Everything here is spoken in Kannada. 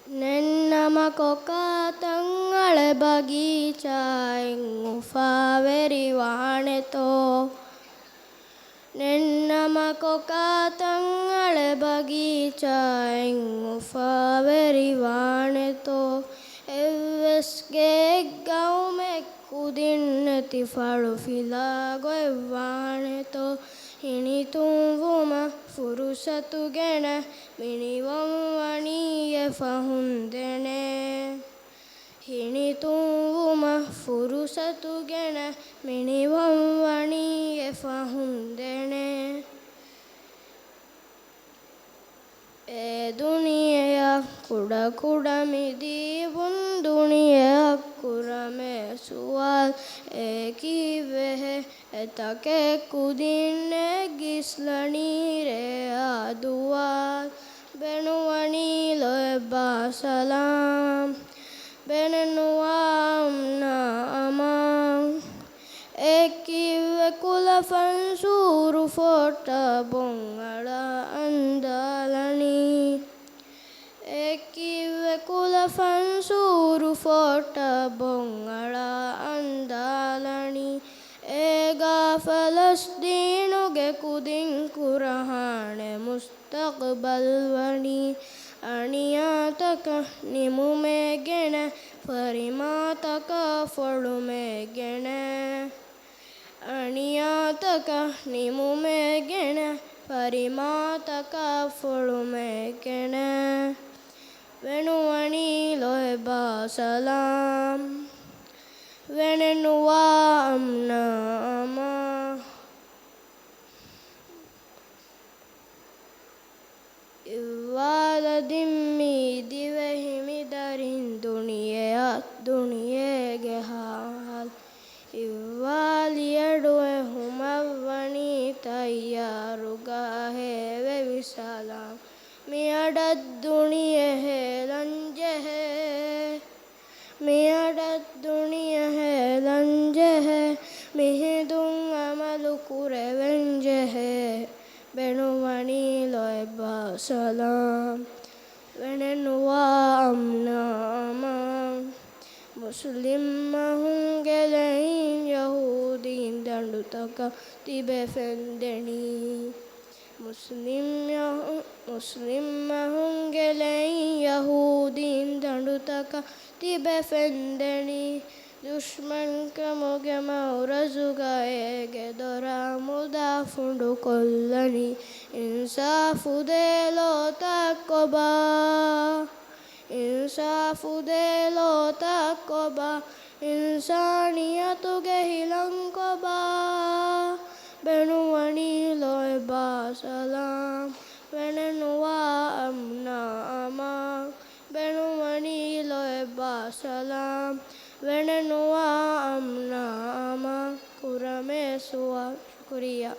ನೆನ್ನಮ ಕೊಕಾತಂಗಳ ಬಗೀಚಾಯಂ ಉಫಾವೆರಿ ವಾಣೆತೋ ನೆನ್ನಮ ಕೊಕಾತಂಗಳ ಬಗೀಚಾಯಂ ಉಫಾವೆರಿ ವಾಣೆತೋ ಎವ್ವೆಸ್ಗೆ ಗೌಮೆಕ್ ಕುದಿನ್ನತಿ ಫಳು ಫಿಲಾಗೊಯ್ ವಾಣೆತೋ ಹಿಣಿತುಂವುಮ ಫುರುಸತುಗೆಣ ಮಿಣಿವಂ ವಣಿಯ ಫಹುಂದೆಣೆ ಹಿಣಿತುಂವುಮ ಫುರುಸತುಗೆಣ ಮಿಣಿವಂ ವಣಿಯ ಫಹುಂದೆಣೆ ಏ ದುನಿಯೆಯ ಕುಡ ಕುಡ ಮಿದೀವುಂ ದುನಿಯ ಕುರಮೆ ಸುವಾಲ್ ಏಕಿವೆಹೆ ಎತಕೆ ಕುದಿನ್ನೆ ಗಿಸ್ಲಣೀರೆ ಆದುವಾಲ್ ಬೆಣುವಣೀಲೊಯ್ ಬಾಸಲಾಂ ಬೆನೆನುವಾಂ ನಾಮಾಂ ಏಕಿವೆ ಕುಲಫನ್ಸೂರು ಫೋಟ ಬೊಂಗಳ ಅಂದಾಲಣಿ ಏಕಿವೆ ಕುಲಫನ್ಸೂರು ಫೋಟ ಬೊಂಗಳ ಅಂದಾಲಣಿ ಏಗ ಫಲಸ್ದೀನುಗೆ ಕುದಿಂಕುರಹಾಣೆ ಮುಸ್ತಕ್ಬಲ್ವಣಿ ಅಣಿಯಾತಕ ನಿಮುಮೆಗೆಣ ಪರಿಮಾತಕ ಫೊಳುಮೆಗೆಣ ಅಣಿಯಾತಕ ನಿಮುಮೆಗೆಣ ಪರಿಮಾತಕ ಫೊಳುಮೆಗೆಣ ವೆಣುವಣೀಲೊಯ್ ಬಾಸಲಾಂ ವೆಣೆನುವಾಂ ನಾಮಾ ಇವ್ವಾಲದಿಮ್ಮಿ ದಿವೆ ಹಿಮಿದರಿನ್ ದುಣಿಯೆಗೆ ಹಾಲ್ ಇವ್ವಾಲಿಯಡುವೆ ಹುಮವ್ವಣಿ ತಯ್ಯಾರುಗಾಹೇವೆ ವಿಸಲಾಂ ಮಿಯಡದ್ದುಣಿಯ ಹೇಲಂಜೆಹೆ ಮಿಯಡದ್ದುಣಿಯ ಹೇಲಂಜೆಹೆ ಮಿಹಿದುಂ ಅಮಲು ಕುರೆವೆಂಜೆಹೆ ಬೆಣುವಣೀಲೊಯ್ ಬಾಸಲಾಂ ವೆಣೆನುವಾಂ ನಾಮಾಂ ಮುಸ್ಲಿಮ್ಮಹುಂ ಗೆಲೆಯಿಂ ಯಹೂದೀನ್ ದಂಡುತಕ ತಿಬೆ ಫೆಂದೆಣಿ ಮುಸ್ಲಿಮ್ಮಹುಂ ಗೆಲೆಯಿಂ ಯಹೂದೀನ್ ದಂಡುತಕ ತಿಬೆ ಫೆಂದೆಣಿ ದುಶ್ಮನ್ ಕಮುಗೆ ಮೌರಜುಗಾಯೆಗೆ ದೊರ ಮುದಾ ಫುಂಡು ಕೊಲ್ಲನಿ ಇನ್ಸಾಫುದೆ ಲೋತಕ್ಕೊಬಾ ಇನ್ಸಾಫುದೆ ಲೋತಕ್ಕೊಬಾ ಇನ್ಸಾನಿಯತುಗೆ ಹಿಲಂಕೊಬಾ ಬೆಣುವಣೀಲೊಯ್ ಬಾಸಲಾಂ ವೆಣೆನುವಾಂ ನಾಮಾಂ ಬೆಣುವಣೀಲೊಯ್ ಬಾಸಲಾಂ ವೆಣೆನುವಾಂ ನಾಮಾಂ ಕುರಮೆ ಸುವಾ ಶುಕ್ರಿಯಾ.